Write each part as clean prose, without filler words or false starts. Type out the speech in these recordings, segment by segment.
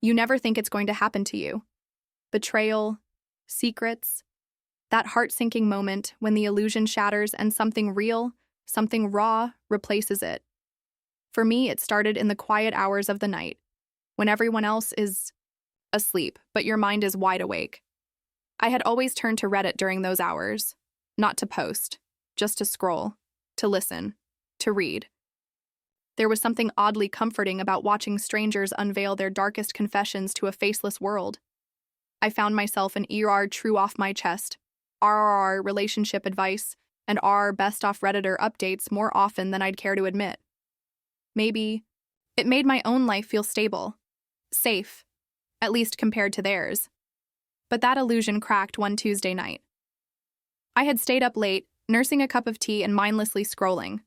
You never think it's going to happen to you. Betrayal, secrets, that heart-sinking moment when the illusion shatters and something real, something raw, replaces it. For me, it started in the quiet hours of the night, when everyone else is asleep, but your mind is wide awake. I had always turned to Reddit during those hours, not to post, just to scroll, to listen, to read. There was something oddly comforting about watching strangers unveil their darkest confessions to a faceless world. I found myself in TrueOffMyChest, RRR relationship advice, and best off Redditor updates more often than I'd care to admit. Maybe it made my own life feel stable, safe, at least compared to theirs. But that illusion cracked one Tuesday night. I had stayed up late, nursing a cup of tea and mindlessly scrolling.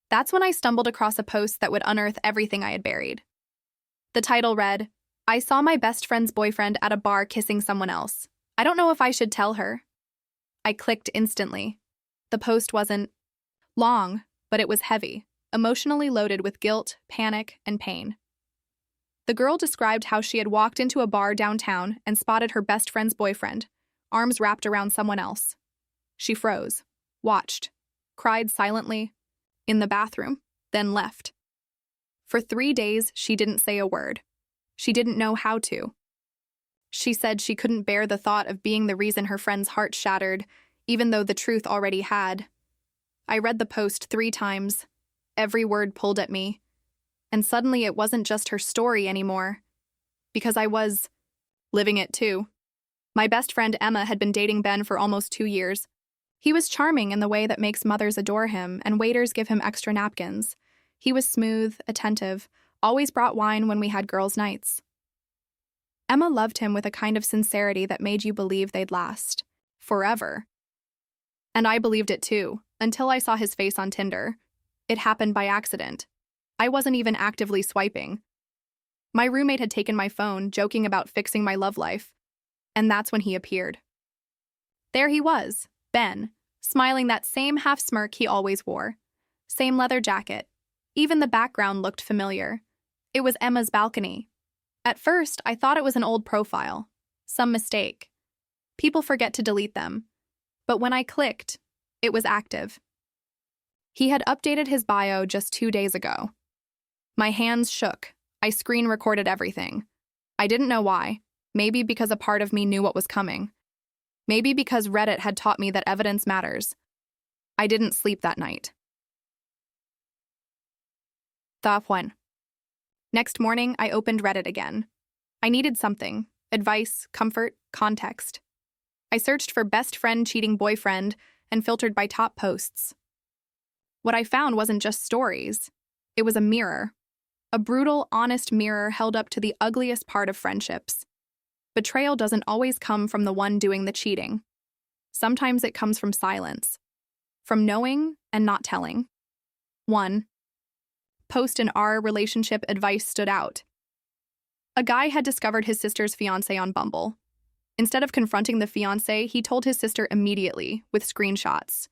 That's when I stumbled across a post that would unearth everything I had buried. The title read, "I saw my best friend's boyfriend at a bar kissing someone else. I don't know if I should tell her." I clicked instantly. The post wasn't long, but it was heavy, emotionally loaded with guilt, panic, and pain. The girl described how she had walked into a bar downtown and spotted her best friend's boyfriend, arms wrapped around someone else. She froze, watched, cried silently, in the bathroom, then left. For 3 days, she didn't say a word. She didn't know how to. She said she couldn't bear the thought of being the reason her friend's heart shattered, even though the truth already had. I read the post 3 times. Every word pulled at me. And suddenly it wasn't just her story anymore. Because I was living it too. My best friend Emma had been dating Ben for almost 2 years. He was charming in the way that makes mothers adore him and waiters give him extra napkins. He was smooth, attentive, always brought wine when we had girls' nights. Emma loved him with a kind of sincerity that made you believe they'd last. Forever. And I believed it too, until I saw his face on Tinder. It happened by accident. I wasn't even actively swiping. My roommate had taken my phone, joking about fixing my love life. And that's when he appeared. There he was, Ben, smiling that same half smirk he always wore. Same leather jacket. Even the background looked familiar. It was Emma's balcony. At first, I thought it was an old profile. Some mistake. People forget to delete them. But when I clicked, it was active. He had updated his bio just 2 days ago. My hands shook. I screen recorded everything. I didn't know why. Maybe because a part of me knew what was coming. Maybe because Reddit had taught me that evidence matters. I didn't sleep that night. Thought 1. Next morning, I opened Reddit again. I needed something. Advice, comfort, context. I searched for best friend cheating boyfriend and filtered by top posts. What I found wasn't just stories. It was a mirror. A brutal, honest mirror held up to the ugliest part of friendships. Betrayal doesn't always come from the one doing the cheating. Sometimes it comes from silence. From knowing and not telling. 1. Post in our relationship advice stood out. A guy had discovered his sister's fiancé on Bumble. Instead of confronting the fiancé, he told his sister immediately, with screenshots.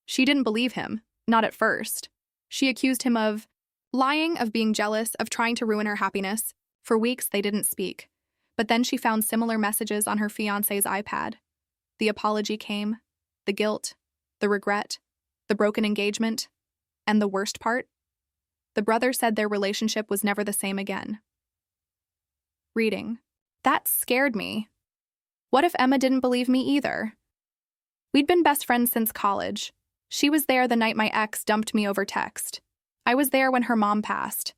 She didn't believe him, not at first. She accused him of lying, of being jealous, of trying to ruin her happiness. For weeks, they didn't speak. But then she found similar messages on her fiancé's iPad. The apology came, the guilt, the regret, the broken engagement, and the worst part? The brother said their relationship was never the same again. Reading. That scared me. What if Emma didn't believe me either? We'd been best friends since college. She was there the night my ex dumped me over text. I was there when her mom passed.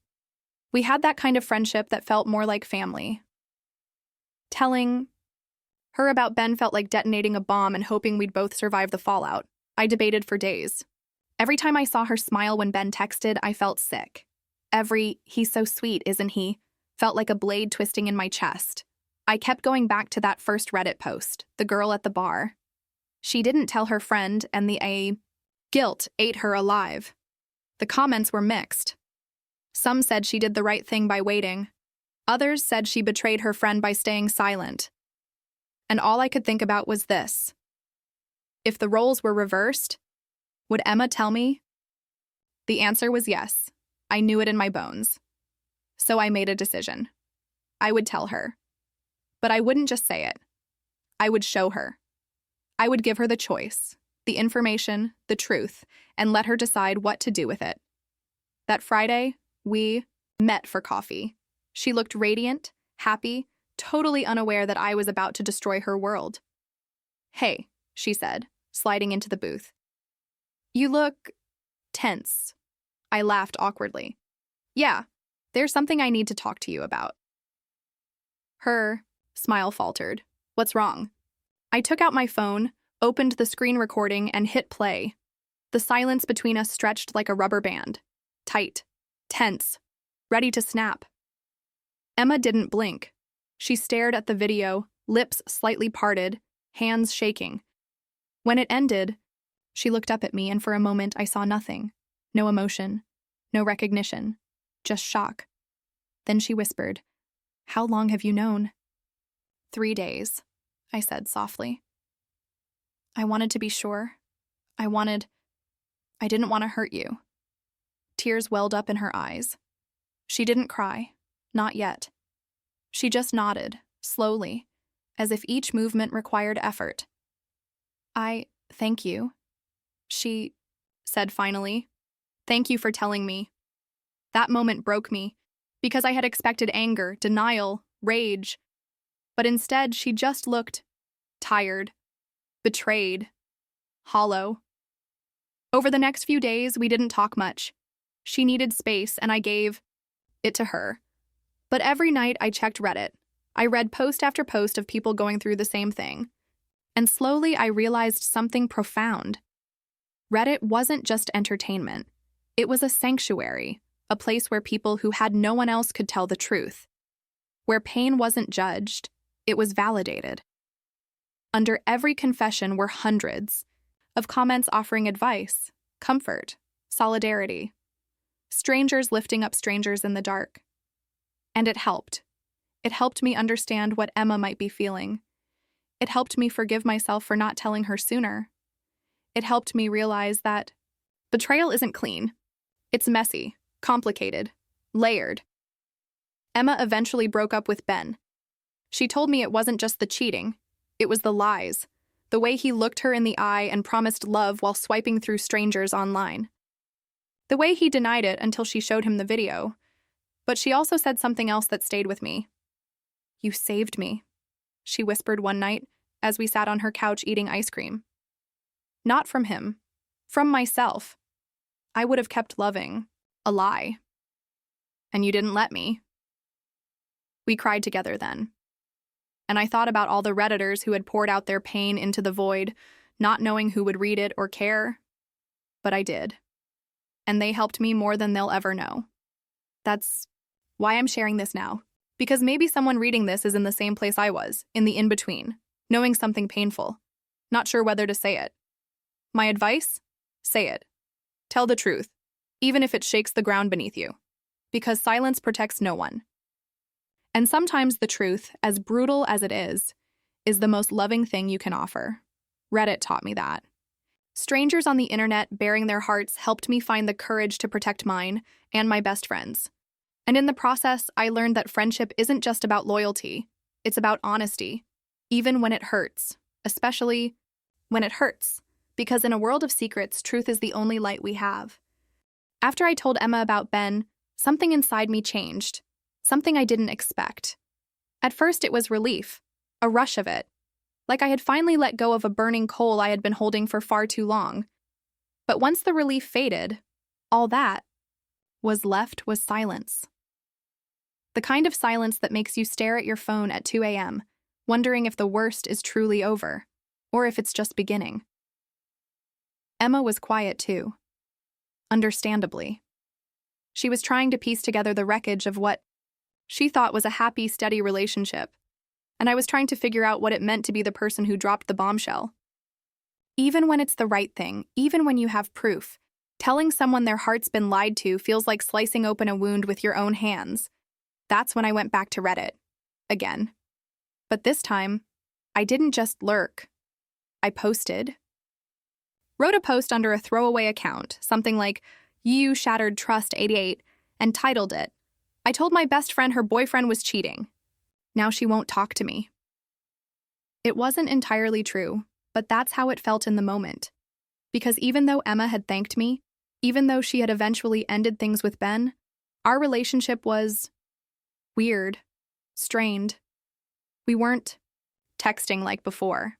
We had that kind of friendship that felt more like family. Telling her about Ben felt like detonating a bomb and hoping we'd both survive the fallout. I debated for days. Every time I saw her smile when Ben texted, I felt sick. He's so sweet, isn't he? Felt like a blade twisting in my chest. I kept going back to that first Reddit post, the girl at the bar. She didn't tell her friend, and the guilt ate her alive. The comments were mixed. Some said she did the right thing by waiting. Others said she betrayed her friend by staying silent. And all I could think about was this. If the roles were reversed, would Emma tell me? The answer was yes. I knew it in my bones. So I made a decision. I would tell her. But I wouldn't just say it. I would show her. I would give her the choice, the information, the truth, and let her decide what to do with it. That Friday, we met for coffee. She looked radiant, happy, totally unaware that I was about to destroy her world. "Hey," she said, sliding into the booth. "You look tense." I laughed awkwardly. "Yeah, there's something I need to talk to you about." Her smile faltered. "What's wrong?" I took out my phone, opened the screen recording, and hit play. The silence between us stretched like a rubber band. Tight, tense, ready to snap. Emma didn't blink. She stared at the video, lips slightly parted, hands shaking. When it ended, she looked up at me, and for a moment I saw nothing. No emotion, no recognition, just shock. Then she whispered, "How long have you known?" 3 days, I said softly. I wanted to be sure. I didn't want to hurt you. Tears welled up in her eyes. She didn't cry, not yet. She just nodded, slowly, as if each movement required effort. Thank you," she said finally. "Thank you for telling me." That moment broke me, because I had expected anger, denial, rage. But instead, she just looked tired, betrayed, hollow. Over the next few days, we didn't talk much. She needed space, and I gave it to her. But every night I checked Reddit. I read post after post of people going through the same thing. And slowly I realized something profound. Reddit wasn't just entertainment. It was a sanctuary, a place where people who had no one else could tell the truth. Where pain wasn't judged, it was validated. Under every confession were hundreds of comments offering advice, comfort, solidarity. Strangers lifting up strangers in the dark. And it helped. It helped me understand what Emma might be feeling. It helped me forgive myself for not telling her sooner. It helped me realize that betrayal isn't clean. It's messy, complicated, layered. Emma eventually broke up with Ben. She told me it wasn't just the cheating, it was the lies, the way he looked her in the eye and promised love while swiping through strangers online. The way he denied it until she showed him the video. But she also said something else that stayed with me. "You saved me," she whispered one night as we sat on her couch eating ice cream. Not from him, from myself. I would have kept loving a lie. And you didn't let me. We cried together then. And I thought about all the Redditors who had poured out their pain into the void, not knowing who would read it or care. But I did. And they helped me more than they'll ever know. That's why I'm sharing this now. Because maybe someone reading this is in the same place I was, in the in-between, knowing something painful, not sure whether to say it. My advice? Say it. Tell the truth, even if it shakes the ground beneath you. Because silence protects no one. And sometimes the truth, as brutal as it is the most loving thing you can offer. Reddit taught me that. Strangers on the internet baring their hearts helped me find the courage to protect mine and my best friends. And in the process, I learned that friendship isn't just about loyalty. It's about honesty, even when it hurts, especially when it hurts. Because in a world of secrets, truth is the only light we have. After I told Emma about Ben, something inside me changed, something I didn't expect. At first, it was relief, a rush of it, like I had finally let go of a burning coal I had been holding for far too long. But once the relief faded, all that was left was silence. The kind of silence that makes you stare at your phone at 2 a.m., wondering if the worst is truly over, or if it's just beginning. Emma was quiet too. Understandably. She was trying to piece together the wreckage of what she thought was a happy, steady relationship, and I was trying to figure out what it meant to be the person who dropped the bombshell. Even when it's the right thing, even when you have proof, telling someone their heart's been lied to feels like slicing open a wound with your own hands. That's when I went back to Reddit. Again. But this time, I didn't just lurk. I posted. Wrote a post under a throwaway account, something like, "You Shattered Trust 88, and titled it, "I told my best friend her boyfriend was cheating. Now she won't talk to me. It wasn't entirely true, but that's how it felt in the moment. Because even though Emma had thanked me, even though she had eventually ended things with Ben, our relationship was weird, strained. We weren't texting like before.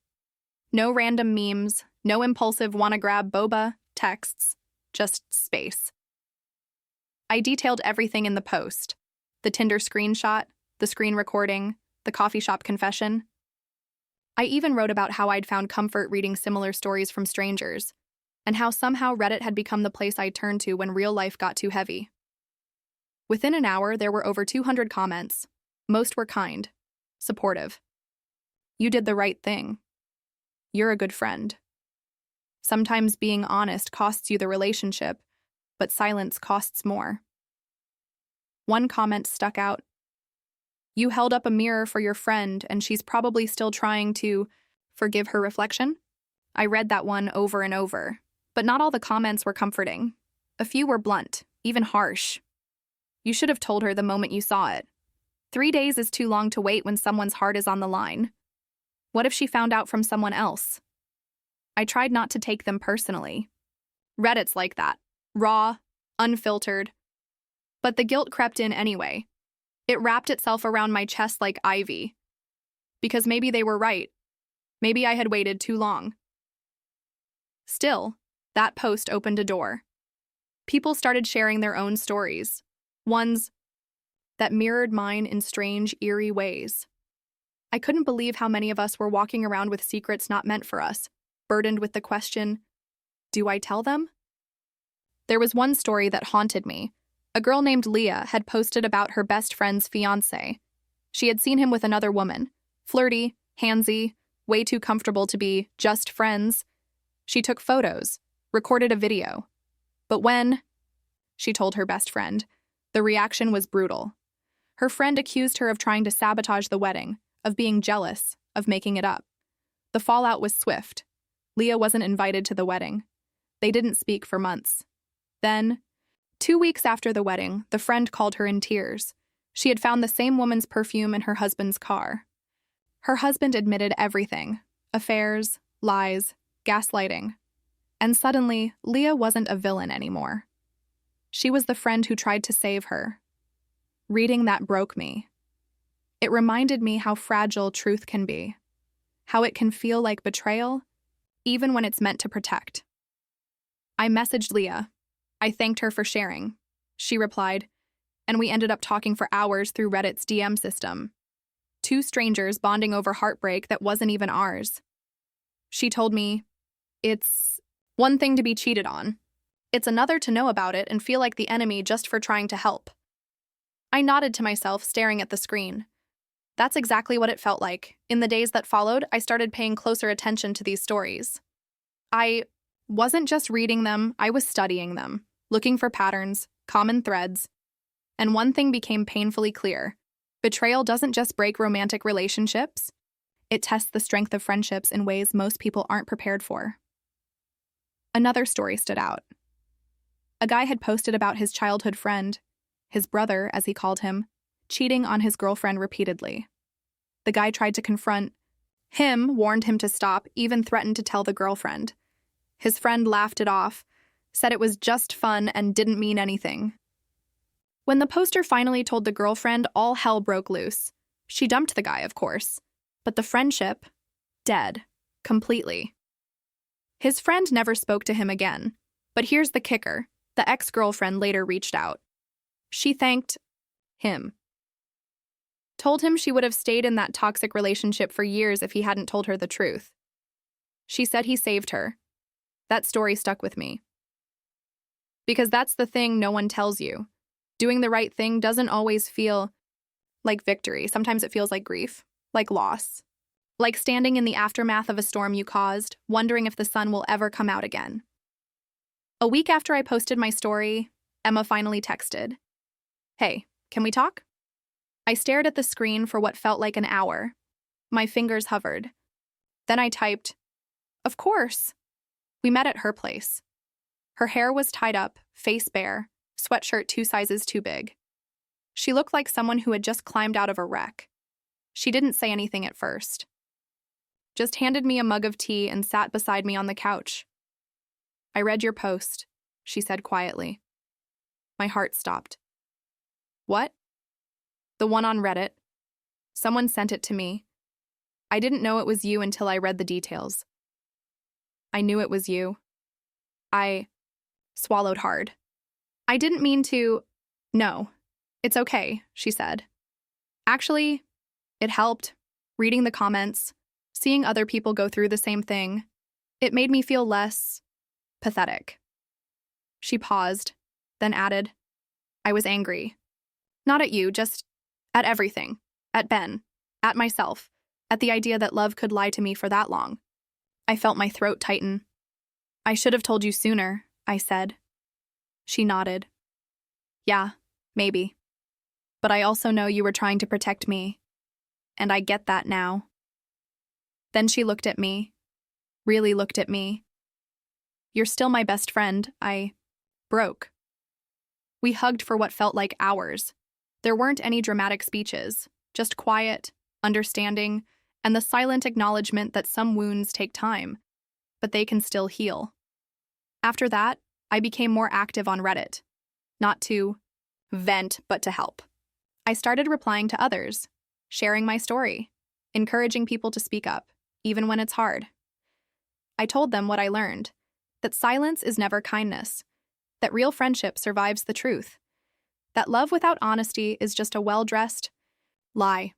No random memes, no impulsive wanna grab boba texts, just space. I detailed everything in the post: the Tinder screenshot, the screen recording, the coffee shop confession. I even wrote about how I'd found comfort reading similar stories from strangers, and how somehow Reddit had become the place I turned to when real life got too heavy. Within an hour, there were over 200 comments. Most were kind, supportive. You did the right thing. You're a good friend. Sometimes being honest costs you the relationship, but silence costs more. One comment stuck out. You held up a mirror for your friend, and she's probably still trying to forgive her reflection? I read that one over and over, but not all the comments were comforting. A few were blunt, even harsh. You should have told her the moment you saw it. 3 days is too long to wait when someone's heart is on the line. What if she found out from someone else? I tried not to take them personally. Reddit's like that, raw, unfiltered. But the guilt crept in anyway. It wrapped itself around my chest like ivy. Because maybe they were right. Maybe I had waited too long. Still, that post opened a door. People started sharing their own stories, ones that mirrored mine in strange, eerie ways. I couldn't believe how many of us were walking around with secrets not meant for us, burdened with the question, do I tell them? There was one story that haunted me. A girl named Leah had posted about her best friend's fiancé. She had seen him with another woman, flirty, handsy, way too comfortable to be just friends. She took photos, recorded a video. But when, she told her best friend, the reaction was brutal. Her friend accused her of trying to sabotage the wedding, of being jealous, of making it up. The fallout was swift. Leah wasn't invited to the wedding. They didn't speak for months. Then, 2 weeks after the wedding, the friend called her in tears. She had found the same woman's perfume in her husband's car. Her husband admitted everything: affairs, lies, gaslighting. And suddenly, Leah wasn't a villain anymore. She was the friend who tried to save her. Reading that broke me. It reminded me how fragile truth can be, how it can feel like betrayal, even when it's meant to protect. I messaged Leah. I thanked her for sharing. She replied, and we ended up talking for hours through Reddit's DM system. 2 strangers bonding over heartbreak that wasn't even ours. She told me, it's one thing to be cheated on. It's another to know about it and feel like the enemy just for trying to help. I nodded to myself, staring at the screen. That's exactly what it felt like. In the days that followed, I started paying closer attention to these stories. I wasn't just reading them, I was studying them, looking for patterns, common threads. And one thing became painfully clear. Betrayal doesn't just break romantic relationships. It tests the strength of friendships in ways most people aren't prepared for. Another story stood out. A guy had posted about his childhood friend, his brother, as he called him, cheating on his girlfriend repeatedly. The guy tried to confront him, warned him to stop, even threatened to tell the girlfriend. His friend laughed it off, said it was just fun and didn't mean anything. When the poster finally told the girlfriend, all hell broke loose. She dumped the guy, of course. But the friendship, dead, completely. His friend never spoke to him again. But here's the kicker. The ex-girlfriend later reached out. She thanked him. Told him she would have stayed in that toxic relationship for years if he hadn't told her the truth. She said he saved her. That story stuck with me. Because that's the thing no one tells you. Doing the right thing doesn't always feel like victory. Sometimes it feels like grief, like loss. Like standing in the aftermath of a storm you caused, wondering if the sun will ever come out again. A week after I posted my story, Emma finally texted. Hey, can we talk? I stared at the screen for what felt like an hour. My fingers hovered. Then I typed, of course. We met at her place. Her hair was tied up, face bare, sweatshirt 2 sizes too big. She looked like someone who had just climbed out of a wreck. She didn't say anything at first, just handed me a mug of tea and sat beside me on the couch. "I read your post," she said quietly. My heart stopped. "What?" "The one on Reddit. Someone sent it to me. I didn't know it was you until I read the details." "I knew it was you." I swallowed hard. "I didn't mean to—" "No, it's okay," she said. "Actually, it helped, reading the comments, seeing other people go through the same thing. It made me feel less pathetic." She paused, then added, "I was angry. Not at you, just at everything. At Ben, at myself, at the idea that love could lie to me for that long." I felt my throat tighten. "I should have told you sooner," I said. She nodded. "Yeah, maybe. But I also know you were trying to protect me, and I get that now." Then she looked at me, really looked at me. "You're still my best friend," I broke. We hugged for what felt like hours. There weren't any dramatic speeches, just quiet, understanding, and the silent acknowledgement that some wounds take time, but they can still heal. After that, I became more active on Reddit. Not to vent, but to help. I started replying to others, sharing my story, encouraging people to speak up, even when it's hard. I told them what I learned, that silence is never kindness, that real friendship survives the truth, that love without honesty is just a well-dressed lie.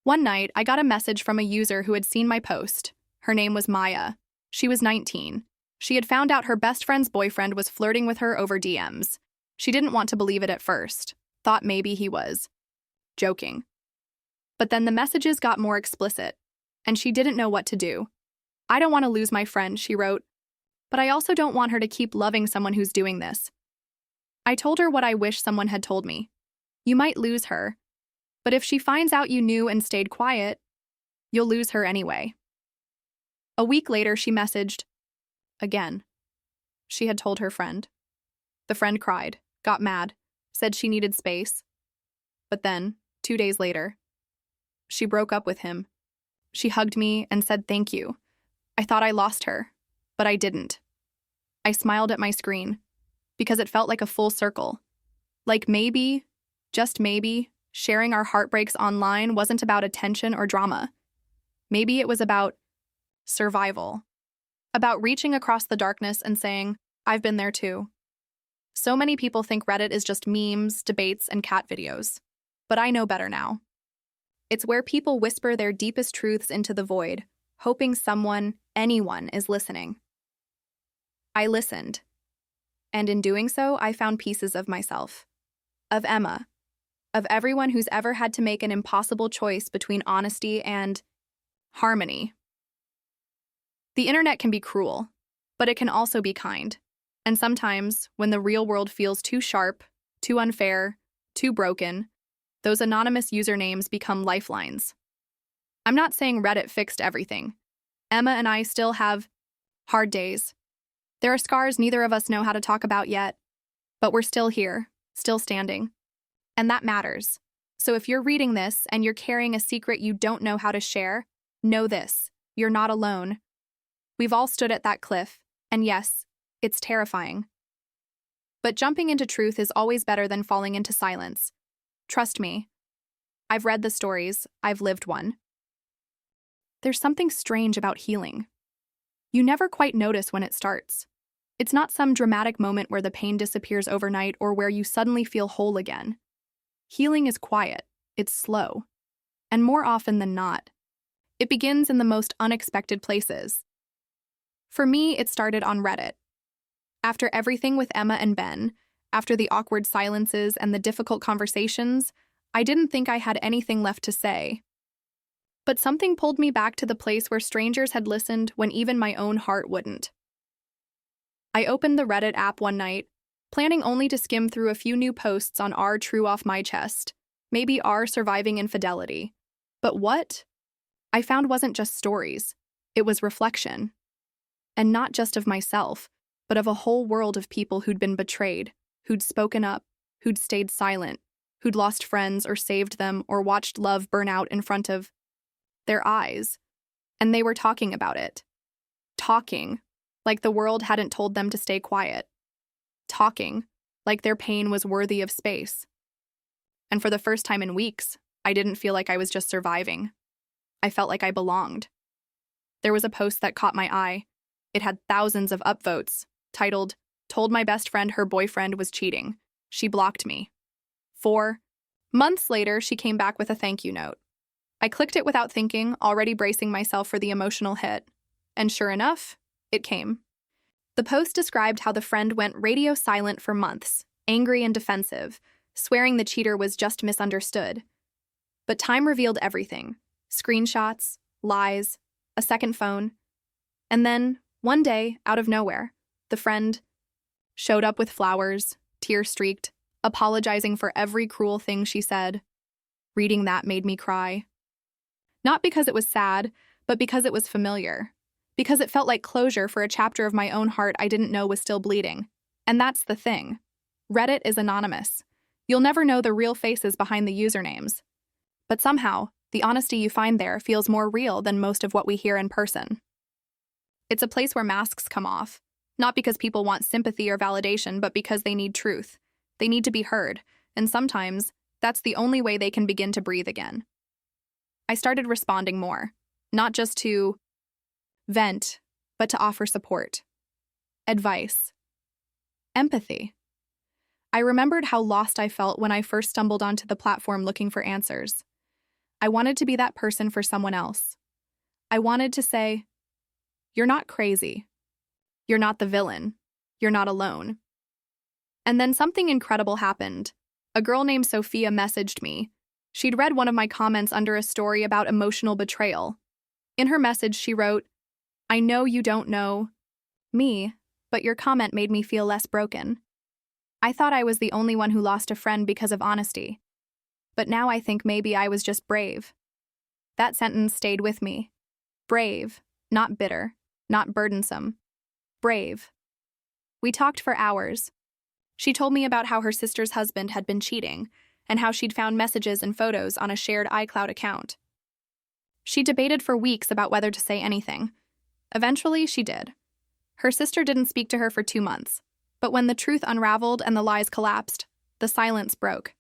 One night, I got a message from a user who had seen my post. Her name was Maya. She was 19. She had found out her best friend's boyfriend was flirting with her over DMs. She didn't want to believe it at first, thought maybe he was joking. But then the messages got more explicit, and she didn't know what to do. "I don't want to lose my friend," she wrote, "but I also don't want her to keep loving someone who's doing this." I told her what I wish someone had told me. "You might lose her, but if she finds out you knew and stayed quiet, you'll lose her anyway." A week later, she messaged again. She had told her friend. The friend cried, got mad, said she needed space. But then, 2 days later, she broke up with him. She hugged me and said thank you. I thought I lost her, but I didn't. I smiled at my screen, because it felt like a full circle. Like maybe, just maybe, sharing our heartbreaks online wasn't about attention or drama. Maybe it was about survival. About reaching across the darkness and saying, "I've been there too." So many people think Reddit is just memes, debates, and cat videos. But I know better now. It's where people whisper their deepest truths into the void, hoping someone, anyone, is listening. I listened. And in doing so, I found pieces of myself. Of Emma. Of everyone who's ever had to make an impossible choice between honesty and harmony. The internet can be cruel, but it can also be kind. And sometimes, when the real world feels too sharp, too unfair, too broken, those anonymous usernames become lifelines. I'm not saying Reddit fixed everything. Emma and I still have hard days. There are scars neither of us know how to talk about yet, but we're still here, still standing. And that matters. So if you're reading this and you're carrying a secret you don't know how to share, know this: you're not alone. We've all stood at that cliff, and yes, it's terrifying. But jumping into truth is always better than falling into silence. Trust me. I've read the stories, I've lived one. There's something strange about healing. You never quite notice when it starts. It's not some dramatic moment where the pain disappears overnight or where you suddenly feel whole again. Healing is quiet, it's slow, and more often than not, it begins in the most unexpected places. For me, it started on Reddit. After everything with Emma and Ben, after the awkward silences and the difficult conversations, I didn't think I had anything left to say. But something pulled me back to the place where strangers had listened when even my own heart wouldn't. I opened the Reddit app one night, planning only to skim through a few new posts on our TrueOffMyChest, maybe our surviving infidelity. But what I found wasn't just stories, it was reflection. And not just of myself, but of a whole world of people who'd been betrayed, who'd spoken up, who'd stayed silent, who'd lost friends or saved them or watched love burn out in front of their eyes. And they were talking about it. Talking, like the world hadn't told them to stay quiet. Talking, like their pain was worthy of space. And for the first time in weeks, I didn't feel like I was just surviving. I felt like I belonged. There was a post that caught my eye. It had thousands of upvotes, titled, "Told my best friend her boyfriend was cheating. She blocked me." 4 months later, she came back with a thank you note. I clicked it without thinking, already bracing myself for the emotional hit. And sure enough, it came. The post described how the friend went radio silent for months, angry and defensive, swearing the cheater was just misunderstood. But time revealed everything. Screenshots, lies, a second phone. And then, one day, out of nowhere, the friend showed up with flowers, tear-streaked, apologizing for every cruel thing she said. Reading that made me cry. Not because it was sad, but because it was familiar. Because it felt like closure for a chapter of my own heart I didn't know was still bleeding. And that's the thing. Reddit is anonymous. You'll never know the real faces behind the usernames. But somehow, the honesty you find there feels more real than most of what we hear in person. It's a place where masks come off, not because people want sympathy or validation, but because they need truth. They need to be heard, and sometimes that's the only way they can begin to breathe again. I started responding more, not just to vent, but to offer support, advice, empathy. I remembered how lost I felt when I first stumbled onto the platform looking for answers. I wanted to be that person for someone else. I wanted to say, "You're not crazy. You're not the villain. You're not alone." And then something incredible happened. A girl named Sophia messaged me. She'd read one of my comments under a story about emotional betrayal. In her message, she wrote, "I know you don't know me, but your comment made me feel less broken. I thought I was the only one who lost a friend because of honesty. But now I think maybe I was just brave." That sentence stayed with me. Brave, not bitter, not burdensome. Brave. We talked for hours. She told me about how her sister's husband had been cheating and how she'd found messages and photos on a shared iCloud account. She debated for weeks about whether to say anything. Eventually, she did. Her sister didn't speak to her for 2 months, but when the truth unraveled and the lies collapsed, the silence broke.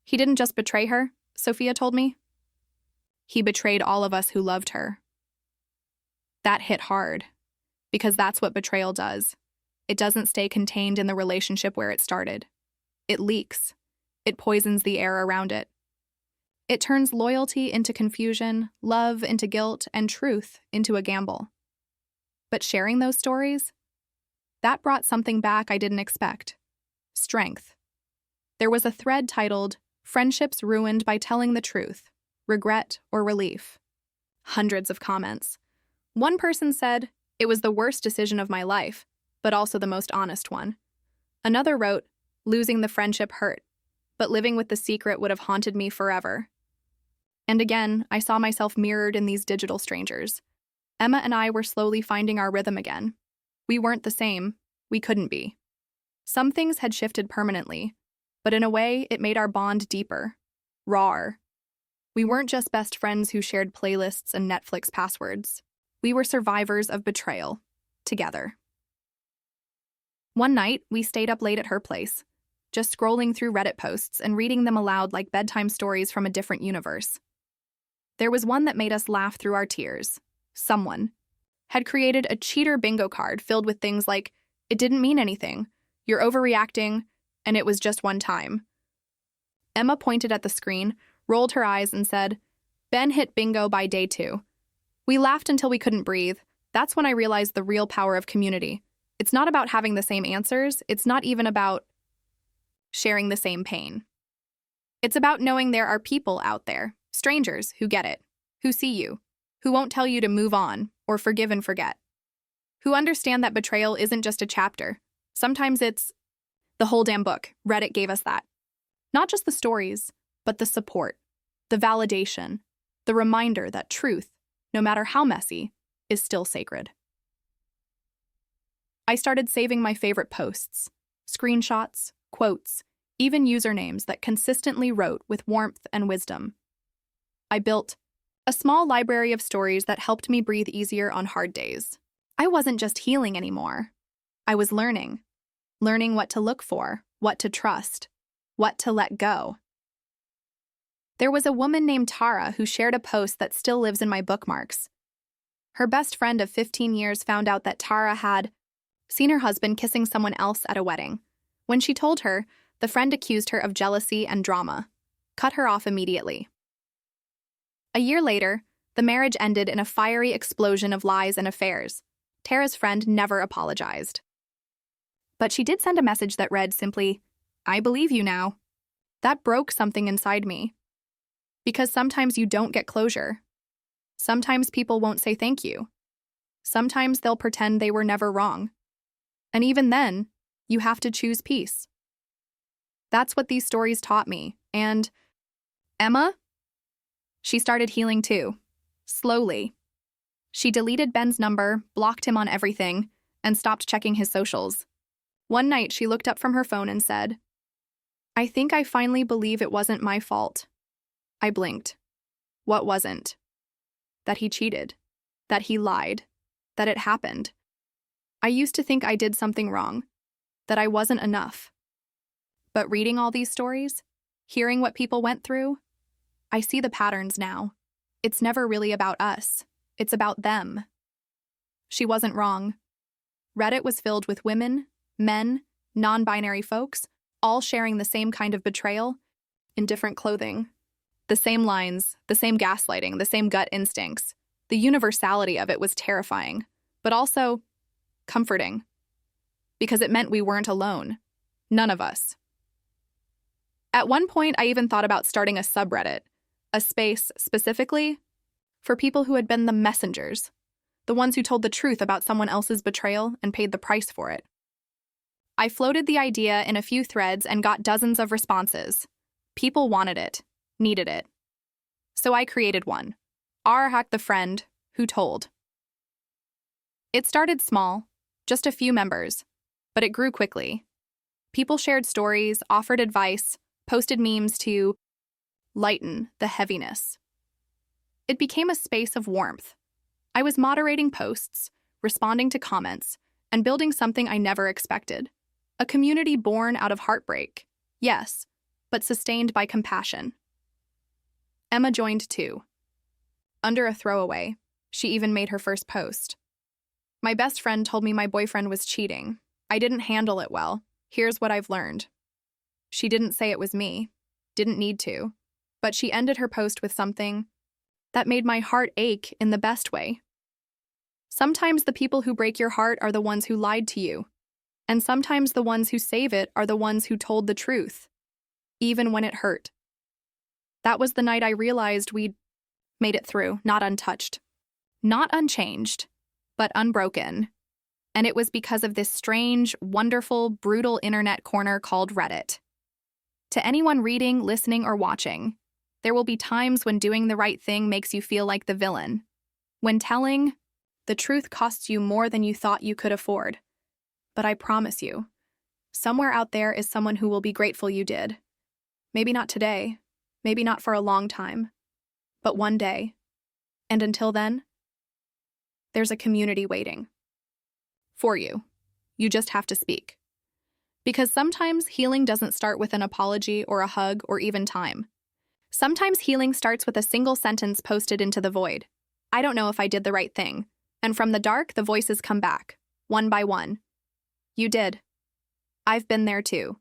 He didn't just betray her, Sophia told me. He betrayed all of us who loved her. That hit hard, because that's what betrayal does. It doesn't stay contained in the relationship where it started. It leaks. It poisons the air around it. It turns loyalty into confusion, love into guilt, and truth into a gamble. But sharing those stories, that brought something back I didn't expect. Strength. There was a thread titled, "Friendships Ruined by Telling the Truth, Regret or Relief." Hundreds of comments. One person said, "It was the worst decision of my life, but also the most honest one." Another wrote, "Losing the friendship hurt, but living with the secret would have haunted me forever." And again, I saw myself mirrored in these digital strangers. Emma and I were slowly finding our rhythm again. We weren't the same. We couldn't be. Some things had shifted permanently, but in a way, it made our bond deeper, rawer. We weren't just best friends who shared playlists and Netflix passwords. We were survivors of betrayal, together. One night, we stayed up late at her place, just scrolling through Reddit posts and reading them aloud like bedtime stories from a different universe. There was one that made us laugh through our tears. Someone had created a cheater bingo card filled with things like, "It didn't mean anything," "You're overreacting," and "It was just one time." Emma pointed at the screen, rolled her eyes, and said, "Ben hit bingo by day 2. We laughed until we couldn't breathe. That's when I realized the real power of community. It's not about having the same answers. It's not even about sharing the same pain. It's about knowing there are people out there, strangers, who get it, who see you, who won't tell you to move on or forgive and forget, who understand that betrayal isn't just a chapter. Sometimes it's the whole damn book." Reddit gave us that. Not just the stories, but the support, the validation, the reminder that truth, no matter how messy, is still sacred. I started saving my favorite posts, screenshots, quotes, even usernames that consistently wrote with warmth and wisdom. I built a small library of stories that helped me breathe easier on hard days. I wasn't just healing anymore. I was learning what to look for, what to trust, what to let go. There was a woman named Tara who shared a post that still lives in my bookmarks. Her best friend of 15 years found out that Tara had seen her husband kissing someone else at a wedding. When she told her, the friend accused her of jealousy and drama, cut her off immediately. A year later, the marriage ended in a fiery explosion of lies and affairs. Tara's friend never apologized. But she did send a message that read simply, "I believe you now." That broke something inside me. Because sometimes you don't get closure. Sometimes people won't say thank you. Sometimes they'll pretend they were never wrong. And even then, you have to choose peace. That's what these stories taught me. And Emma? She started healing too. Slowly. She deleted Ben's number, blocked him on everything, and stopped checking his socials. One night, she looked up from her phone and said, "I think I finally believe it wasn't my fault." I blinked. What wasn't? That he cheated. That he lied. That it happened. I used to think I did something wrong. That I wasn't enough. But reading all these stories, hearing what people went through, I see the patterns now. It's never really about us. It's about them. She wasn't wrong. Reddit was filled with women, men, non-binary folks, all sharing the same kind of betrayal in different clothing. The same lines, the same gaslighting, the same gut instincts. The universality of it was terrifying, but also comforting. Because it meant we weren't alone. None of us. At one point, I even thought about starting a subreddit, a space specifically for people who had been the messengers, the ones who told the truth about someone else's betrayal and paid the price for it. I floated the idea in a few threads and got dozens of responses. People wanted it, needed it. So I created one. Hack the friend who told. It started small, just a few members, but it grew quickly. People shared stories, offered advice, posted memes to lighten the heaviness. It became a space of warmth. I was moderating posts, responding to comments, and building something I never expected. A community born out of heartbreak, yes, but sustained by compassion. Emma joined too. Under a throwaway, she even made her first post. My best friend told me my boyfriend was cheating. I didn't handle it well. Here's what I've learned. She didn't say it was me. Didn't need to. But she ended her post with something that made my heart ache in the best way. Sometimes the people who break your heart are the ones who lied to you. And sometimes the ones who save it are the ones who told the truth, even when it hurt. That was the night I realized we'd made it through, not untouched, not unchanged, but unbroken. And it was because of this strange, wonderful, brutal internet corner called Reddit. To anyone reading, listening, or watching, there will be times when doing the right thing makes you feel like the villain. When telling the truth costs you more than you thought you could afford. But I promise you, somewhere out there is someone who will be grateful you did. Maybe not today, maybe not for a long time, but one day. And until then, there's a community waiting. For you. You just have to speak. Because sometimes healing doesn't start with an apology or a hug or even time. Sometimes healing starts with a single sentence posted into the void. I don't know if I did the right thing. And from the dark, the voices come back, one by one. You did. I've been there too.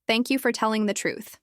Thank you for telling the truth.